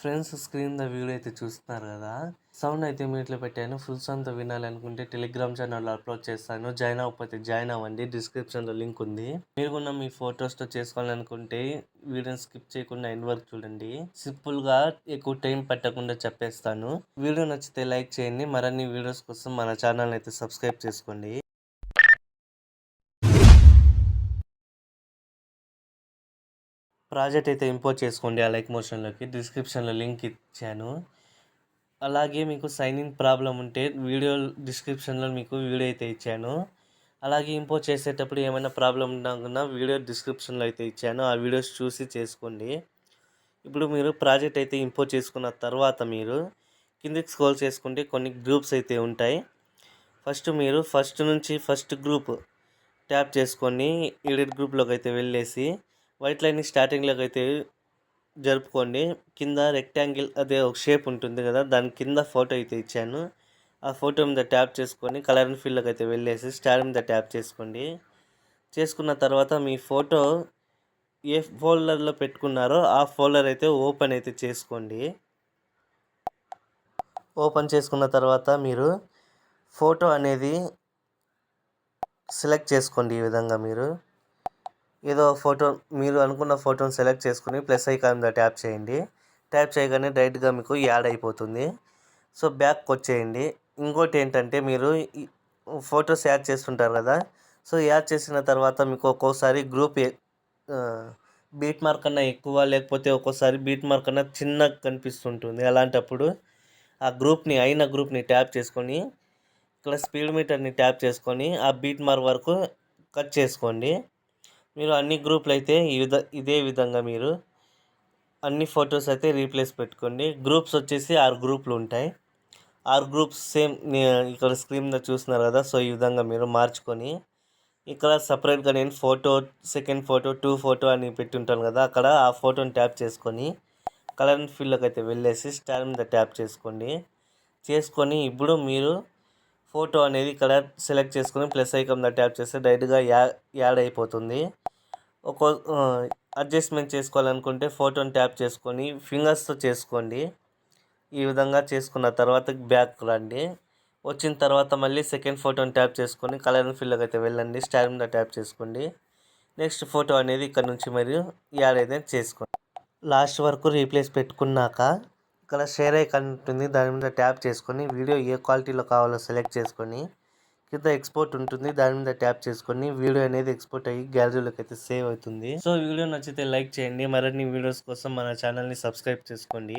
Friends screen మీద video అయితే చూస్తున్నారు కదా. సౌండ్ అయితే మ్యూట్లో పెట్టాను. ఫుల్ సౌండ్తో వినాలనుకుంటే టెలిగ్రామ్ ఛానల్లో అప్లోడ్ చేస్తాను. జాయిన్ అవ్వకపోతే జాయిన్ అవ్వండి, డిస్క్రిప్షన్లో లింక్ ఉంది. మీరు కూడా మీ ఫొటోస్తో చేసుకోవాలనుకుంటే వీడియోని స్కిప్ చేయకుండా ఎండ్ వరకు చూడండి. సింపుల్గా ఎక్కువ టైం పట్టకుండా చెప్పేస్తాను. వీడియో నచ్చితే లైక్ చేయండి. మరిన్ని వీడియోస్ కోసం మన ఛానల్ అయితే సబ్స్క్రైబ్ చేసుకోండి. ప్రాజెక్ట్ అయితే ఇంపోర్ట్ చేసుకోండి ఆ లైక్ మోషన్లోకి. డిస్క్రిప్షన్లో లింక్ ఇచ్చాను. అలాగే మీకు సైన్ ఇన్ ప్రాబ్లం ఉంటే వీడియో డిస్క్రిప్షన్లో మీకు వీడియో అయితే ఇచ్చాను. అలాగే ఇంపోర్ట్ చేసేటప్పుడు ఏమైనా ప్రాబ్లం ఉన్నా వీడియో డిస్క్రిప్షన్లో అయితే ఇచ్చాను. ఆ వీడియోస్ చూసి చేసుకోండి. ఇప్పుడు మీరు ప్రాజెక్ట్ అయితే ఇంపోర్ట్ చేసుకున్న తర్వాత మీరు కిందికి స్క్రోల్ చేసుకుంటే కొన్ని గ్రూప్స్ అయితే ఉంటాయి. మీరు ఫస్ట్ నుంచి ఫస్ట్ గ్రూప్ ట్యాప్ చేసుకొని ఎడిట్ గ్రూప్లోకి అయితే వెళ్ళేసి వైట్ లైన్ని స్టార్టింగ్లోకి అయితే జరుపుకోండి. కింద రెక్టాంగిల్ అదే ఒక షేప్ ఉంటుంది కదా, దాని కింద ఫోటో అయితే ఇచ్చాను. ఆ ఫోటో మీద ట్యాప్ చేసుకొని కలర్ అండ్ ఫిల్లోకి అయితే వెళ్ళేసి స్టార్ మీద ట్యాప్ చేసుకోండి. చేసుకున్న తర్వాత మీ ఫోటో ఏ ఫోల్డర్లో పెట్టుకున్నారో ఆ ఫోల్డర్ అయితే ఓపెన్ అయితే చేసుకోండి. ఓపెన్ చేసుకున్న తర్వాత మీరు ఫోటో అనేది సెలెక్ట్ చేసుకోండి. ఈ విధంగా మీరు ఏదో ఫోటో మీరు అనుకున్న ఫోటోని సెలెక్ట్ చేసుకుని ప్లస్ ఐకాన్ మీద ట్యాప్ చేయండి. ట్యాప్ చేయగానే డైరెక్ట్గా మీకు యాడ్ అయిపోతుంది. సో బ్యాక్కి వచ్చేయండి. ఇంకోటి ఏంటంటే మీరు ఫొటోస్ యాడ్ చేస్తుంటారు కదా. సో యాడ్ చేసిన తర్వాత మీకు ఒక్కోసారి గ్రూప్ బీట్ మార్క్ కన్నా ఎక్కువ, లేకపోతే ఒక్కోసారి బీట్ మార్క్ కన్నా చిన్నగా కనిపిస్తుంటుంది. అలాంటప్పుడు ఆ గ్రూప్ని ట్యాప్ చేసుకొని ఇక్కడ స్పీడ్ మీటర్ని ట్యాప్ చేసుకొని ఆ బీట్ మార్క్ వరకు కట్ చేసుకోండి. మీరు అన్ని గ్రూపులు అయితే ఇదే విధంగా మీరు అన్ని ఫొటోస్ అయితే రీప్లేస్ పెట్టుకోండి. గ్రూప్స్ వచ్చేసి 6 గ్రూపులు ఉంటాయి. 6 గ్రూప్స్ సేమ్ ఇక్కడ స్క్రీన్ మీద చూస్తున్నారు కదా. సో ఈ విధంగా మీరు మార్చుకొని ఇక్కడ సపరేట్గా నేను ఫోటో, సెకండ్ ఫోటో, 2 ఫోటో అని పెట్టుంటాను కదా. అక్కడ ఆ ఫోటోని ట్యాప్ చేసుకొని కలర్ అండ్ ఫిల్లోకి అయితే వెళ్ళేసి స్టార్ మీద ట్యాప్ చేసుకొని ఇప్పుడు మీరు ఫోటో అనేది ఇక్కడ సెలెక్ట్ చేసుకొని ప్లస్ ఐకాన్ మీద ట్యాప్ చేస్తే డైరెక్ట్గా యాడ్ అయిపోతుంది. అడ్జస్ట్మెంట్ చేసుకోవాలనుకుంటే ఫోటోని ట్యాప్ చేసుకొని ఫింగర్స్తో చేసుకోండి. ఈ విధంగా చేసుకున్న తర్వాత బ్యాక్ రండి. వచ్చిన తర్వాత మళ్ళీ సెకండ్ ఫోటోని ట్యాప్ చేసుకొని కలర్ అండ్ ఫిల్లోకి అయితే వెళ్ళండి. స్టార్ మీద ట్యాప్ చేసుకోండి. నెక్స్ట్ ఫోటో అనేది ఇక్కడ నుంచి మరియు యాడ్ అయితే చేసుకోండి. లాస్ట్ వరకు రీప్లేస్ పెట్టుకున్నాక ఇక్కడ షేర్ ఐకాన్ ఉంటుంది, దాని మీద ట్యాప్ చేసుకొని వీడియో ఏ క్వాలిటీలో కావాలో సెలెక్ట్ చేసుకొని కింద ఎక్స్పోర్ట్ ఉంటుంది, దాని మీద ట్యాప్ చేసుకొని వీడియో అనేది ఎక్స్పోర్ట్ అయ్యి గ్యాలరీలోకి అయితే సేవ్ అవుతుంది. సో వీడియో నచ్చితే లైక్ చేయండి. మరిన్ని వీడియోస్ కోసం మన ఛానల్ని సబ్స్క్రైబ్ చేసుకోండి.